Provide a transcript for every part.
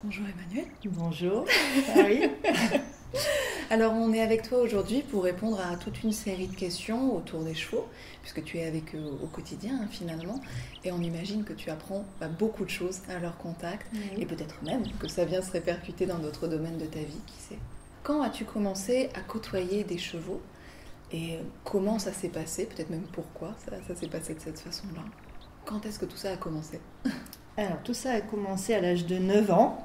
Bonjour Emmanuel. Bonjour, Paris. Alors on est avec toi aujourd'hui pour répondre à toute une série de questions autour des chevaux, puisque tu es avec eux au quotidien finalement, et on imagine que tu apprends beaucoup de choses à leur contact, et peut-être même que ça vient se répercuter dans d'autres domaines de ta vie, qui sait. Quand as-tu commencé à côtoyer des chevaux et comment ça s'est passé, peut-être même pourquoi ça s'est passé de cette façon-là? Quand est-ce que tout ça a commencé? Alors, tout ça a commencé à l'âge de 9 ans,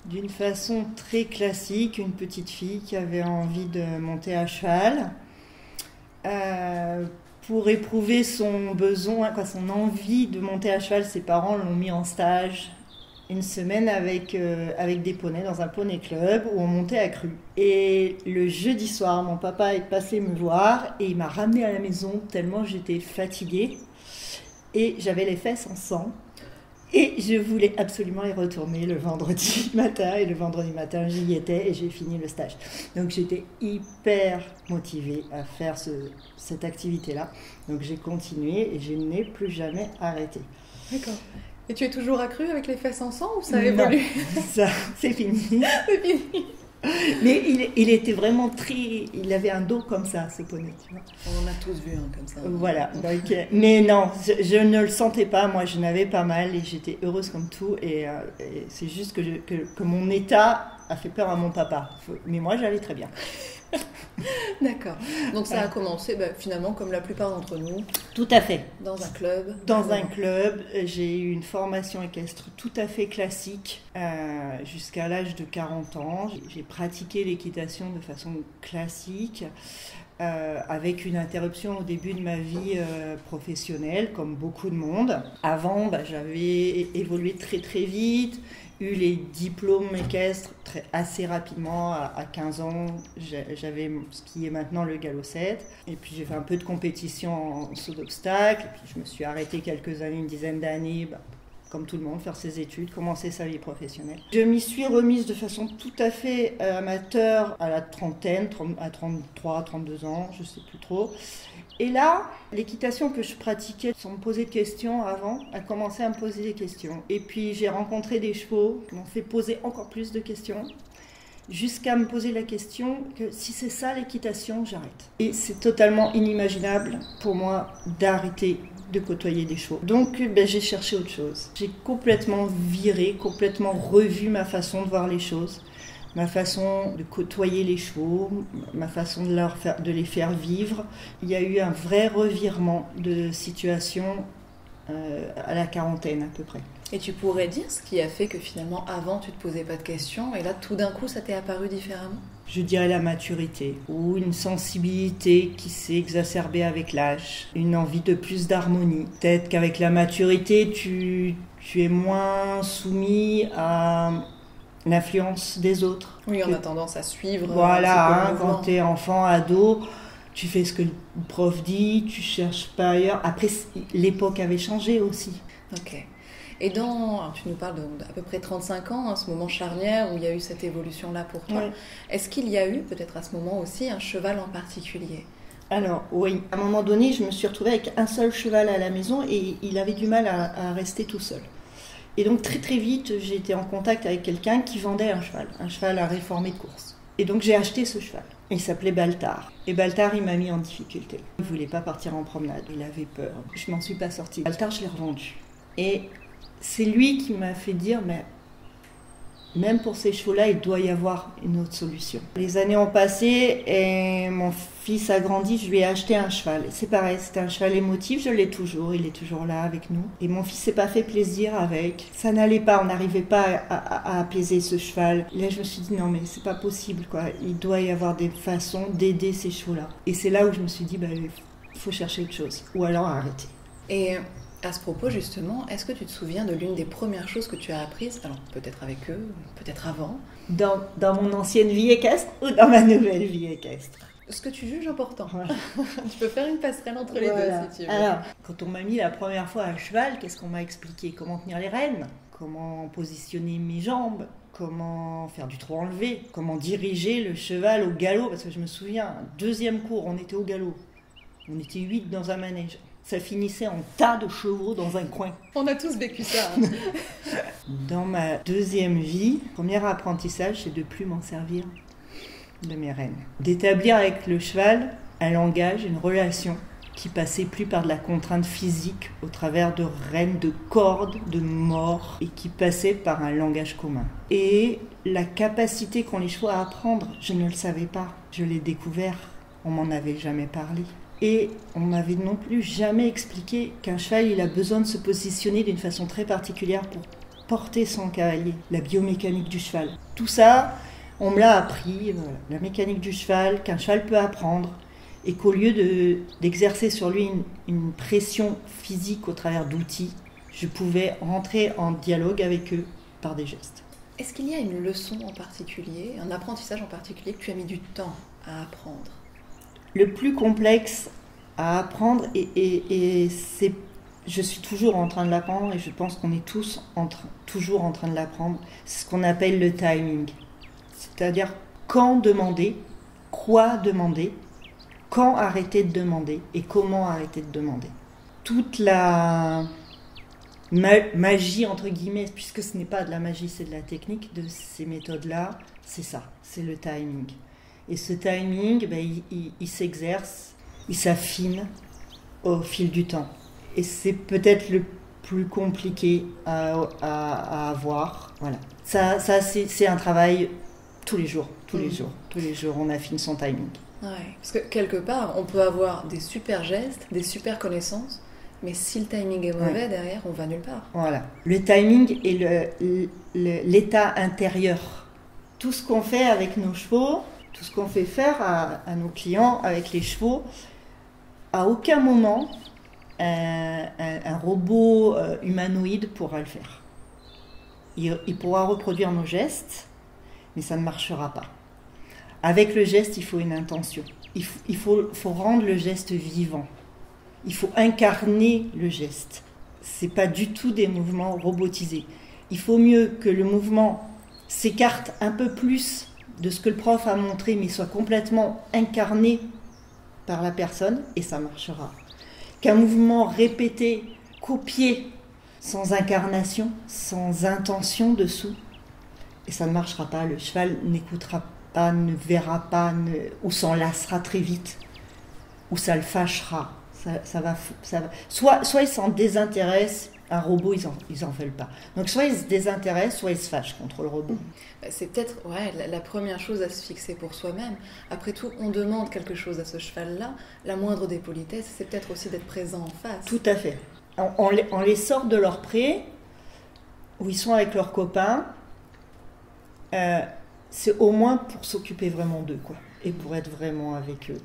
d'une façon très classique, une petite fille qui avait envie de monter à cheval. Pour éprouver son besoin, son envie de monter à cheval, ses parents l'ont mis en stage une semaine avec des poneys dans un poney club où on montait à cru. Et le jeudi soir, mon papa est passé me voir et il m'a ramenée à la maison tellement j'étais fatiguée. Et j'avais les fesses en sang. Et je voulais absolument y retourner le vendredi matin. Et le vendredi matin, j'y étais et j'ai fini le stage. Donc j'étais hyper motivée à faire cette activité-là. Donc j'ai continué et je n'ai plus jamais arrêté. D'accord. Et tu es toujours accrue avec les fesses en sang ou ça a évolué? Non, ça, c'est fini. C'est fini. Mais il était vraiment très... Il avait un dos comme ça, ce poney, tu vois. On en a tous vu un comme ça. Voilà. Donc, mais non, je ne le sentais pas. Moi, je n'avais pas mal et j'étais heureuse comme tout. Et c'est juste que mon état a fait peur à mon papa. Mais moi, j'allais très bien. D'accord. Donc ça a commencé finalement comme la plupart d'entre nous. Tout à fait. Dans un club. Dans un club, j'ai eu une formation équestre tout à fait classique jusqu'à l'âge de 40 ans. J'ai pratiqué l'équitation de façon classique avec une interruption au début de ma vie professionnelle, comme beaucoup de monde. Avant, j'avais évolué très très vite, eu les diplômes équestres assez rapidement. À 15 ans, j'avais ce qui est maintenant le galop 7. Et puis j'ai fait un peu de compétition en saut d'obstacles. Et puis je me suis arrêtée quelques années, une dizaine d'années, comme tout le monde, faire ses études, commencer sa vie professionnelle. Je m'y suis remise de façon tout à fait amateur à la trentaine, à 33, 32 ans, je ne sais plus trop. Et là, l'équitation que je pratiquais sans me poser de questions avant a commencé à me poser des questions. Et puis j'ai rencontré des chevaux qui m'ont fait poser encore plus de questions, jusqu'à me poser la question que si c'est ça l'équitation, j'arrête. Et c'est totalement inimaginable pour moi d'arrêter de côtoyer des chevaux. Donc j'ai cherché autre chose. J'ai complètement viré, complètement revu ma façon de voir les choses, ma façon de côtoyer les chevaux, ma façon de les faire vivre. Il y a eu un vrai revirement de situation à la quarantaine à peu près. Et tu pourrais dire ce qui a fait que finalement avant tu te posais pas de questions et là tout d'un coup ça t'est apparu différemment? Je dirais la maturité ou une sensibilité qui s'est exacerbée avec l'âge, une envie de plus d'harmonie. Peut-être qu'avec la maturité tu es moins soumis à l'influence des autres. Oui, on a tendance à suivre. Voilà, quand tu es enfant, ado, tu fais ce que le prof dit, tu cherches pas ailleurs. Après, l'époque avait changé aussi. Ok. Et alors, tu nous parles d'à peu près 35 ans, ce moment charnière où il y a eu cette évolution-là pour toi. Ouais. Est-ce qu'il y a eu, peut-être à ce moment aussi, un cheval en particulier? Alors, oui. À un moment donné, je me suis retrouvée avec un seul cheval à la maison et il avait du mal à rester tout seul. Et donc, très très vite, j'ai été en contact avec quelqu'un qui vendait un cheval à réformer de course. Et donc, j'ai acheté ce cheval. Il s'appelait Baltar. Et Baltar, il m'a mis en difficulté. Il ne voulait pas partir en promenade, il avait peur. Je m'en suis pas sortie. Baltar, je l'ai revendu. Et c'est lui qui m'a fait dire, mais même pour ces chevaux-là, il doit y avoir une autre solution. Les années ont passé et mon fils a grandi, je lui ai acheté un cheval. C'est pareil, c'était un cheval émotif, je l'ai toujours, il est toujours là avec nous. Et mon fils s'est pas fait plaisir avec. Ça n'allait pas, on n'arrivait pas à apaiser ce cheval. Et là, je me suis dit, non mais c'est pas possible, quoi. Il doit y avoir des façons d'aider ces chevaux-là. Et c'est là où je me suis dit, il faut chercher autre chose. Ou alors arrêter. Et à ce propos, justement, est-ce que tu te souviens de l'une des premières choses que tu as apprises, alors peut-être avec eux, peut-être avant, dans mon ancienne vie équestre ou dans ma nouvelle vie équestre? ce que tu juges important. Ouais. Tu peux faire une passerelle entre les deux si tu veux. Alors, quand on m'a mis la première fois à cheval, qu'est-ce qu'on m'a expliqué? Comment tenir les rênes, comment positionner mes jambes, comment faire du trot enlevé, comment diriger le cheval au galop, parce que je me souviens, deuxième cours, on était au galop, on était 8 dans un manège. ça finissait en tas de chevaux dans un coin. On a tous vécu ça. Hein. Dans ma deuxième vie, premier apprentissage, c'est de plus m'en servir de mes rênes. D'établir avec le cheval un langage, une relation qui passait plus par de la contrainte physique au travers de rênes, de cordes, de morts, et qui passait par un langage commun. Et la capacité qu'ont les chevaux à apprendre, je ne le savais pas. Je l'ai découvert, on m'en avait jamais parlé. Et on m'avait non plus jamais expliqué qu'un cheval, il a besoin de se positionner d'une façon très particulière pour porter son cavalier, la biomécanique du cheval. Tout ça, on me l'a appris, voilà, la mécanique du cheval, qu'un cheval peut apprendre, et qu'au lieu d'exercer sur lui une pression physique au travers d'outils, je pouvais rentrer en dialogue avec eux par des gestes. Est-ce qu'il y a une leçon en particulier, un apprentissage en particulier que tu as mis du temps à apprendre ? Le plus complexe à apprendre, et c'est, je suis toujours en train de l'apprendre, et je pense qu'on est tous toujours en train de l'apprendre, c'est ce qu'on appelle le timing. C'est-à-dire quand demander, quoi demander, quand arrêter de demander et comment arrêter de demander. Toute la magie, entre guillemets, puisque ce n'est pas de la magie, c'est de la technique de ces méthodes-là, c'est ça, c'est le timing. Et ce timing, il s'exerce, il s'affine au fil du temps. Et c'est peut-être le plus compliqué à avoir. Voilà. Ça c'est un travail tous les jours. Tous les jours, on affine son timing. Ouais, parce que quelque part, on peut avoir des super gestes, des super connaissances, mais si le timing est mauvais, derrière, on va nulle part. Voilà. Le timing et l'état intérieur. Tout ce qu'on fait avec nos chevaux, tout ce qu'on fait faire à nos clients avec les chevaux, à aucun moment, un robot humanoïde pourra le faire. Il pourra reproduire nos gestes, mais ça ne marchera pas. Avec le geste, il faut une intention. Il faut rendre le geste vivant. Il faut incarner le geste. Ce n'est pas du tout des mouvements robotisés. Il faut mieux que le mouvement s'écarte un peu plus de ce que le prof a montré, mais soit complètement incarné par la personne, et ça marchera. Qu'un mouvement répété, copié, sans incarnation, sans intention dessous, et ça ne marchera pas. Le cheval n'écoutera pas, ne verra pas, ou s'en lassera très vite, ou ça le fâchera. Ça va. Soit il s'en désintéresse. Un robot, ils en veulent pas. Donc soit ils se désintéressent, soit ils se fâchent contre le robot. C'est peut-être la première chose à se fixer pour soi-même. Après tout, on demande quelque chose à ce cheval-là. La moindre des politesses, c'est peut-être aussi d'être présent en face. Tout à fait. On les sort de leur pré, où ils sont avec leurs copains. C'est au moins pour s'occuper vraiment d'eux, quoi, et pour être vraiment avec eux.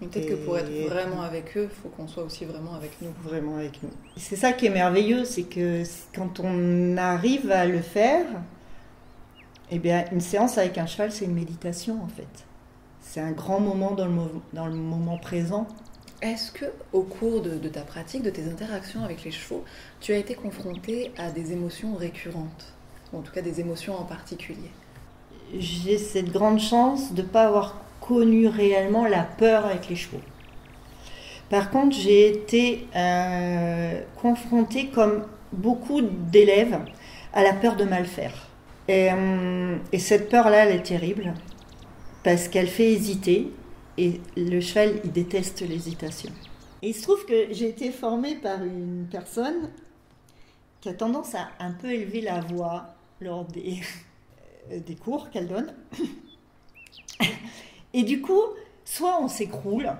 Et peut-être que pour être vraiment avec eux, il faut qu'on soit aussi vraiment avec nous. Vraiment avec nous. C'est ça qui est merveilleux, c'est que quand on arrive à le faire, eh bien, une séance avec un cheval, c'est une méditation en fait. C'est un grand moment dans le moment présent. Est-ce que, au cours de ta pratique, de tes interactions avec les chevaux, tu as été confronté à des émotions récurrentes, ou en tout cas des émotions en particulier ? J'ai cette grande chance de ne pas avoir connu réellement la peur avec les chevaux. Par contre, j'ai été confrontée, comme beaucoup d'élèves, à la peur de mal faire. Et cette peur-là, elle est terrible, parce qu'elle fait hésiter, et le cheval, il déteste l'hésitation. Et il se trouve que j'ai été formée par une personne qui a tendance à un peu élever la voix lors des cours qu'elle donne. Et du coup, soit on s'écroule,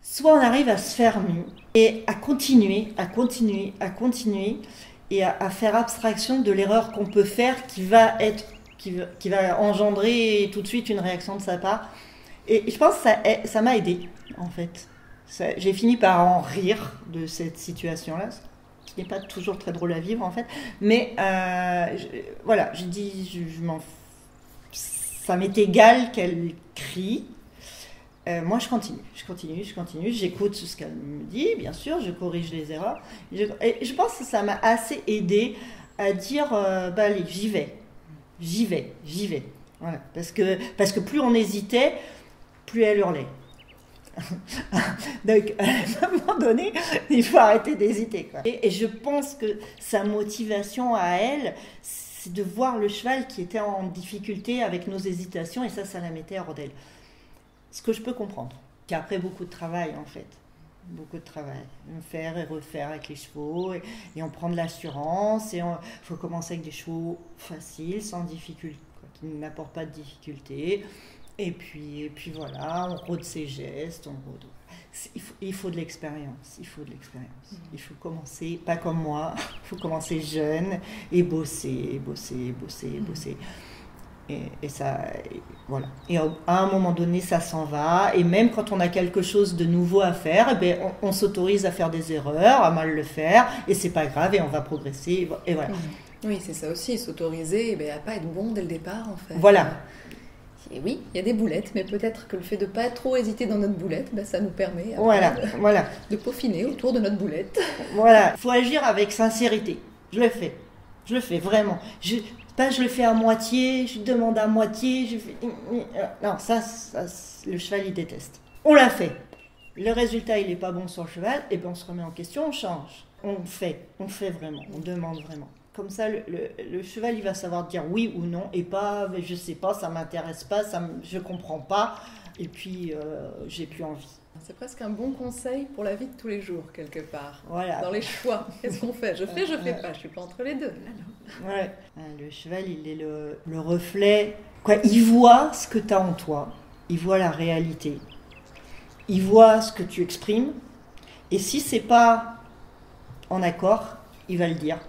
soit on arrive à se faire mieux et à continuer, et à faire abstraction de l'erreur qu'on peut faire qui va engendrer tout de suite une réaction de sa part. Et je pense que ça m'a aidée, en fait. J'ai fini par en rire de cette situation-là, ce qui n'est pas toujours très drôle à vivre, en fait. Mais voilà, j'ai dit, ça m'est égal qu'elle crie. Moi, je continue, j'écoute ce qu'elle me dit, bien sûr, je corrige les erreurs. Et je pense que ça m'a assez aidée à dire, allez, j'y vais. Voilà. Parce que plus on hésitait, plus elle hurlait. Donc, à un moment donné, il faut arrêter d'hésiter, quoi. Et je pense que sa motivation à elle, c'est de voir le cheval qui était en difficulté avec nos hésitations, et ça la mettait hors d'elle. Ce que je peux comprendre. Qu'après beaucoup de travail, en fait. Beaucoup de travail. Faire et refaire avec les chevaux, et on prend de l'assurance, et il faut commencer avec des chevaux faciles, sans difficulté, quoi, qui n'apportent pas de difficulté. Et puis voilà, on rôde ses gestes, on rôde. Il faut de l'expérience, il faut de l'expérience. Il faut commencer, pas comme moi, il faut commencer jeune et bosser. Et ça, voilà. Et à un moment donné, ça s'en va. Et même quand on a quelque chose de nouveau à faire, eh bien, on s'autorise à faire des erreurs, à mal le faire, et c'est pas grave, et on va progresser. Et voilà. Oui, c'est ça aussi, s'autoriser à pas être bon dès le départ, en fait. Voilà. Et oui, il y a des boulettes, mais peut-être que le fait de ne pas trop hésiter dans notre boulette, ça nous permet de peaufiner autour de notre boulette. Voilà, il faut agir avec sincérité. Je le fais vraiment. Je le fais à moitié, je demande à moitié, je fais... Non, ça, le cheval, il déteste. On l'a fait. Le résultat, il n'est pas bon sur le cheval, et bien on se remet en question, on change. On fait vraiment, on demande vraiment. Comme ça, le cheval, il va savoir dire oui ou non, et pas, je sais pas, ça m'intéresse pas, je comprends pas, et puis j'ai plus envie. C'est presque un bon conseil pour la vie de tous les jours, quelque part. Voilà. Dans les choix, qu'est-ce qu'on fait ? Je fais pas, je suis pas entre les deux. Ouais. Le cheval, il est le reflet, quoi. Il voit ce que tu as en toi, il voit la réalité, il voit ce que tu exprimes, et si c'est pas en accord, il va le dire.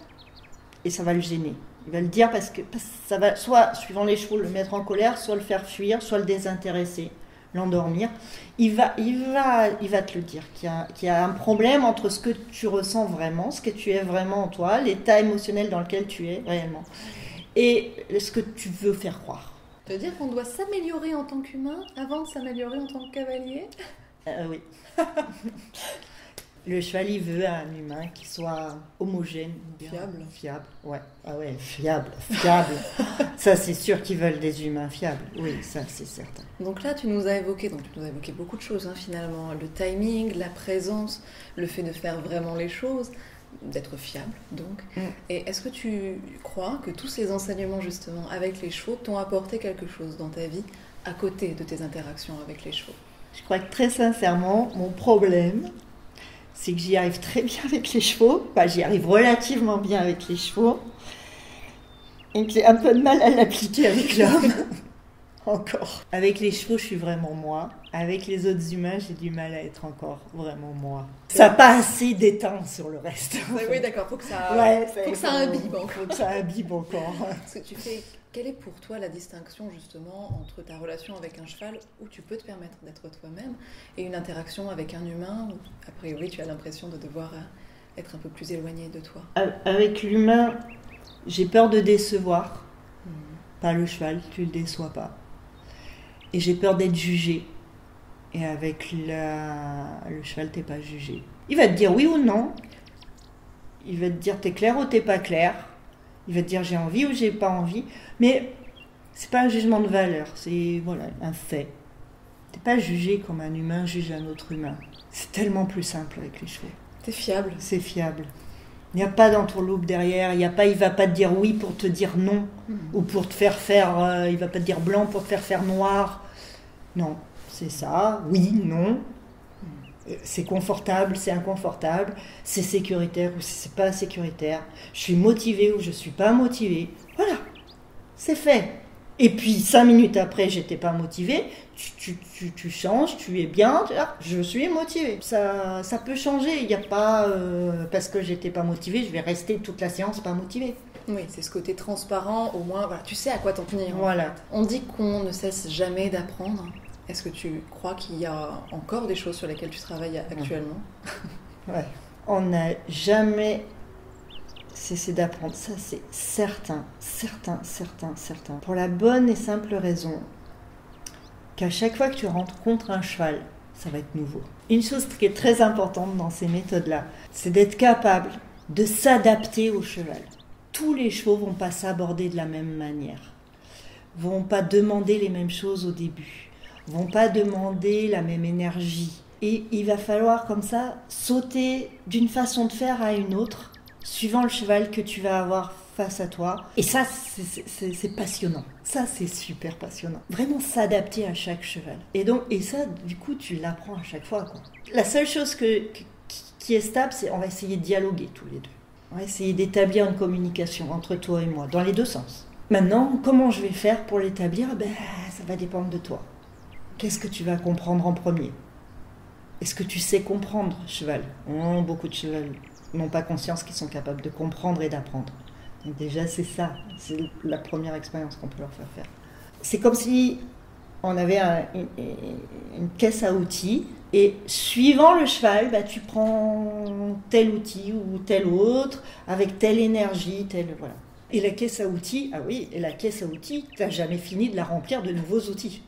Et ça va le gêner. Il va le dire parce que ça va, soit, suivant les chevaux, le mettre en colère, soit le faire fuir, soit le désintéresser, l'endormir. Il va te le dire, qu'il y a un problème entre ce que tu ressens vraiment, ce que tu es vraiment en toi, l'état émotionnel dans lequel tu es réellement, et ce que tu veux faire croire. Ça veut dire qu'on doit s'améliorer en tant qu'humain avant de s'améliorer en tant que cavalier ? Oui. Le cheval, il veut un humain qui soit homogène. Fiable, ouais. Ah ouais, fiable. Ça, c'est sûr qu'ils veulent des humains fiables. Oui, ça, c'est certain. Donc là, tu nous as évoqué beaucoup de choses, finalement. Le timing, la présence, le fait de faire vraiment les choses, d'être fiable, donc. Et est-ce que tu crois que tous ces enseignements, justement, avec les chevaux, t'ont apporté quelque chose dans ta vie, à côté de tes interactions avec les chevaux ? Je crois que très sincèrement, mon problème, c'est que j'y arrive très bien avec les chevaux. Enfin, j'y arrive relativement bien avec les chevaux. Et que j'ai un peu de mal à l'appliquer avec l'homme. Encore. Avec les chevaux, je suis vraiment moi. Avec les autres humains, j'ai du mal à être encore vraiment moi. Ça n'a pas assez d'éteint sur le reste. Oui, d'accord. Faut que ça imbibe encore. Faut que ça imbibe encore. Ce que tu fais... Quelle est pour toi la distinction justement entre ta relation avec un cheval où tu peux te permettre d'être toi-même et une interaction avec un humain où a priori tu as l'impression de devoir être un peu plus éloigné de toi ? Avec l'humain, j'ai peur de décevoir. Pas le cheval, tu le déçois pas. Et j'ai peur d'être jugée. Et avec le cheval, t'es pas jugé. Il va te dire oui ou non. Il va te dire t'es clair ou t'es pas clair. Il va te dire j'ai envie ou j'ai pas envie, mais c'est pas un jugement de valeur, c'est un fait. T'es pas jugé comme un humain juge un autre humain. C'est tellement plus simple avec les chevaux. T'es fiable. C'est fiable. Il n'y a pas d'entourloupe derrière, il va pas te dire oui pour te dire non, ou pour te faire, il va pas te dire blanc pour te faire noir. Non, c'est ça, oui, non. C'est confortable, c'est inconfortable, c'est sécuritaire ou c'est pas sécuritaire, je suis motivée ou je suis pas motivée. Voilà, c'est fait. Et puis 5 minutes après, j'étais pas motivée, tu changes, tu es bien, je suis motivée. Ça peut changer, il n'y a pas parce que j'étais pas motivée, je vais rester toute la séance pas motivée. Oui, c'est ce côté transparent, au moins, tu sais à quoi t'en tenir. Voilà. On dit qu'on ne cesse jamais d'apprendre. Est-ce que tu crois qu'il y a encore des choses sur lesquelles tu travailles actuellement ? Ouais. On n'a jamais cessé d'apprendre, ça c'est certain. Pour la bonne et simple raison qu'à chaque fois que tu rencontres un cheval, ça va être nouveau. Une chose qui est très importante dans ces méthodes-là, c'est d'être capable de s'adapter au cheval. Tous les chevaux ne vont pas s'aborder de la même manière, ne vont pas demander les mêmes choses au début, vont pas demander la même énergie. Et il va falloir comme ça sauter d'une façon de faire à une autre, suivant le cheval que tu vas avoir face à toi. Et ça, c'est passionnant. Ça, c'est super passionnant. Vraiment s'adapter à chaque cheval. Et ça, du coup, tu l'apprends à chaque fois, quoi. La seule chose qui est stable, c'est on va essayer de dialoguer tous les deux. On va essayer d'établir une communication entre toi et moi, dans les deux sens. Maintenant, comment je vais faire pour l'établir? Ça va dépendre de toi. Qu'est-ce que tu vas comprendre en premier? Est-ce que tu sais comprendre, cheval? Beaucoup de chevals n'ont pas conscience qu'ils sont capables de comprendre et d'apprendre. Donc déjà, c'est ça. C'est la première expérience qu'on peut leur faire faire. C'est comme si on avait une caisse à outils et suivant le cheval, tu prends tel outil ou tel autre avec telle énergie, voilà. Et la caisse à outils, tu n'as jamais fini de la remplir de nouveaux outils.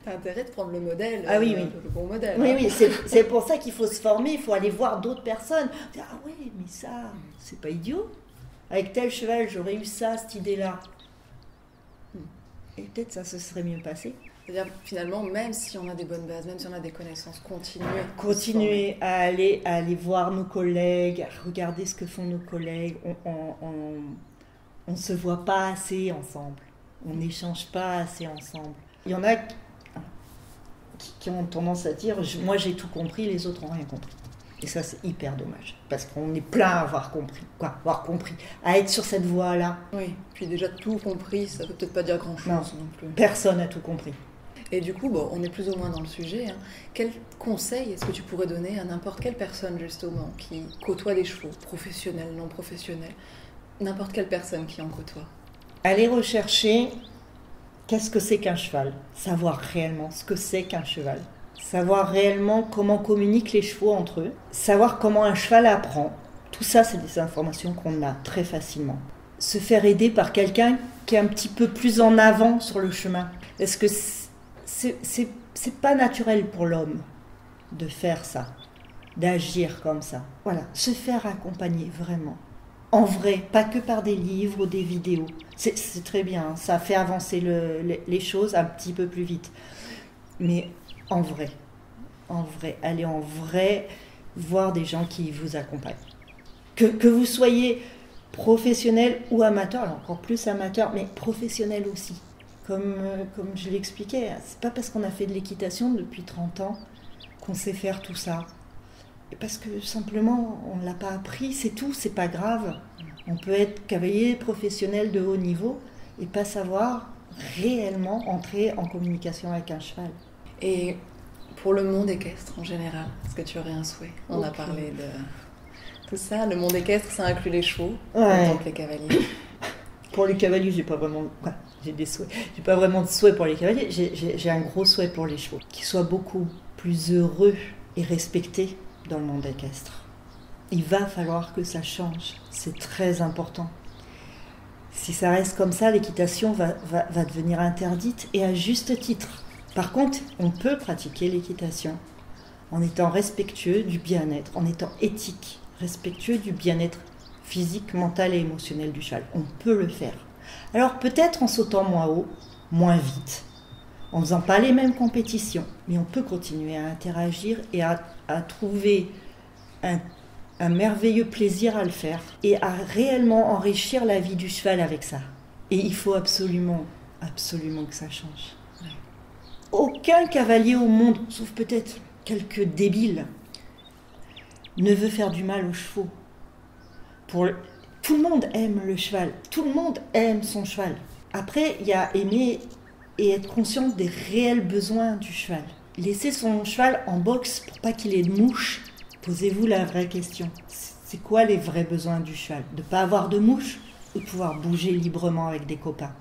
Tu as intérêt de prendre le modèle, le bon modèle. Oui, c'est pour ça qu'il faut se former, il faut aller voir d'autres personnes. Dire, ah ouais, mais ça, c'est pas idiot. Avec tel cheval, j'aurais eu ça, cette idée-là. Et peut-être ça se serait mieux passé. C'est-à-dire, finalement, même si on a des bonnes bases, même si on a des connaisses, continuer à aller voir nos collègues, à regarder ce que font nos collègues. On ne se voit pas assez ensemble. On n'échange pas assez ensemble. Il y en a qui ont tendance à dire « moi j'ai tout compris, les autres n'ont rien compris ». Et ça c'est hyper dommage, parce qu'on est plein à avoir compris, à être sur cette voie-là. Oui, puis déjà tout compris, ça ne veut peut-être pas dire grand-chose non plus. Personne n'a tout compris. Et du coup, on est plus ou moins dans le sujet. Quel conseil est-ce que tu pourrais donner à n'importe quelle personne justement qui côtoie des chevaux, professionnels, non professionnels, n'importe quelle personne qui en côtoie? Aller rechercher qu'est-ce que c'est qu'un cheval, savoir réellement ce que c'est qu'un cheval, savoir réellement comment communiquent les chevaux entre eux, savoir comment un cheval apprend. Tout ça, c'est des informations qu'on a très facilement. Se faire aider par quelqu'un qui est un petit peu plus en avant sur le chemin. Est-ce que c'est pas naturel pour l'homme de faire ça, d'agir comme ça? Voilà, se faire accompagner vraiment. En vrai, pas que par des livres ou des vidéos. C'est très bien, ça fait avancer les choses un petit peu plus vite. Mais en vrai, allez en vrai voir des gens qui vous accompagnent. Que vous soyez professionnel ou amateur, alors encore plus amateur, mais professionnel aussi. Comme je l'expliquais, c'est pas parce qu'on a fait de l'équitation depuis 30 ans qu'on sait faire tout ça. Parce que simplement, on ne l'a pas appris, c'est tout, c'est pas grave. On peut être cavalier professionnel de haut niveau et pas savoir réellement entrer en communication avec un cheval. Et pour le monde équestre en général, est-ce que tu aurais un souhait? On a parlé de tout ça, le monde équestre, ça inclut les chevaux, en tant que les cavaliers. Pour les cavaliers, j'ai pas vraiment de souhait pour les cavaliers, j'ai un gros souhait pour les chevaux, qu'ils soient beaucoup plus heureux et respectés dans le monde équestre. Il va falloir que ça change, c'est très important. Si ça reste comme ça, l'équitation va devenir interdite et à juste titre. Par contre, on peut pratiquer l'équitation en étant respectueux du bien-être, en étant éthique, respectueux du bien-être physique, mental et émotionnel du cheval. On peut le faire. Alors peut-être en sautant moins haut, moins vite, en faisant pas les mêmes compétitions, mais on peut continuer à interagir et à trouver un merveilleux plaisir à le faire et à réellement enrichir la vie du cheval avec ça. Et il faut absolument que ça change. Ouais. Aucun cavalier au monde, sauf peut-être quelques débiles, ne veut faire du mal aux chevaux. Tout le monde aime le cheval, tout le monde aime son cheval. Après, il y a aimer et être conscient des réels besoins du cheval. Laisser son cheval en boxe pour pas qu'il ait de mouches. Posez-vous la vraie question. C'est quoi les vrais besoins du cheval? De ne pas avoir de mouches ou de pouvoir bouger librement avec des copains?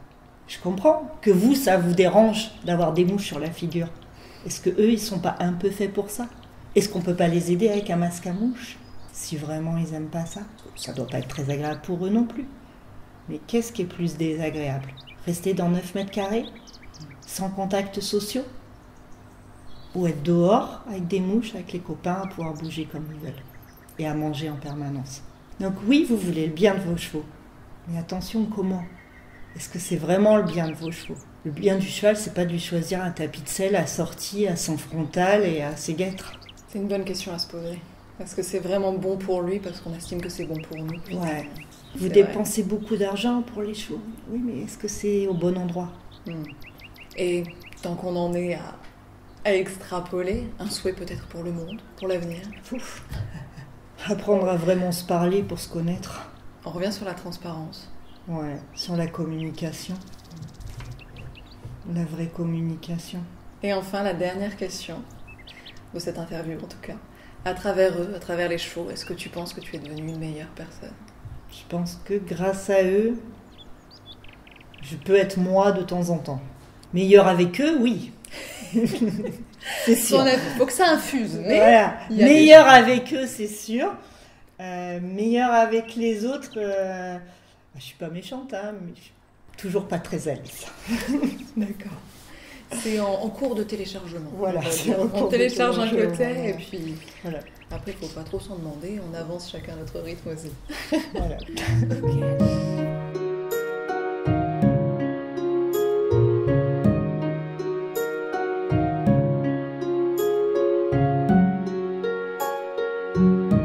Je comprends que vous, ça vous dérange d'avoir des mouches sur la figure. Est-ce qu'eux, ils ne sont pas un peu faits pour ça? Est-ce qu'on ne peut pas les aider avec un masque à mouches? Si vraiment ils n'aiment pas ça, ça ne doit pas être très agréable pour eux non plus. Mais qu'est-ce qui est plus désagréable? Rester dans 9 mètres carrés, sans contacts sociaux? Ou être dehors avec des mouches, avec les copains, à pouvoir bouger comme ils veulent et à manger en permanence. Donc oui, vous voulez le bien de vos chevaux, mais attention comment? Est-ce que c'est vraiment le bien de vos chevaux? Le bien du cheval, c'est pas de lui choisir un tapis de selle assorti à son frontal et à ses guêtres. C'est une bonne question à se poser. Parce que c'est vraiment bon pour lui, parce qu'on estime que c'est bon pour nous. Ouais. Vous C'est dépensez beaucoup d'argent pour les chevaux. Oui, mais est-ce que c'est au bon endroit? Et tant qu'on en est à extrapoler, un souhait peut-être pour le monde, pour l'avenir. Ouf. Apprendre à vraiment se parler pour se connaître. On revient sur la transparence. Ouais, sur la communication. La vraie communication. Et enfin, la dernière question de cette interview, en tout cas. À travers eux, à travers les chevaux, est-ce que tu penses que tu es devenue une meilleure personne? Je pense que grâce à eux, je peux être moi de temps en temps. Meilleur avec eux, oui. C'est sûr. Il faut que ça infuse. Mais voilà. Meilleur avec eux, c'est sûr. Meilleur avec les autres, je suis pas méchante, hein, mais je suis toujours pas très à l'aise. D'accord. C'est en cours de téléchargement. Voilà. On télécharge un côté et puis voilà. Après, il ne faut pas trop s'en demander. On avance chacun à notre rythme aussi. Voilà. Okay.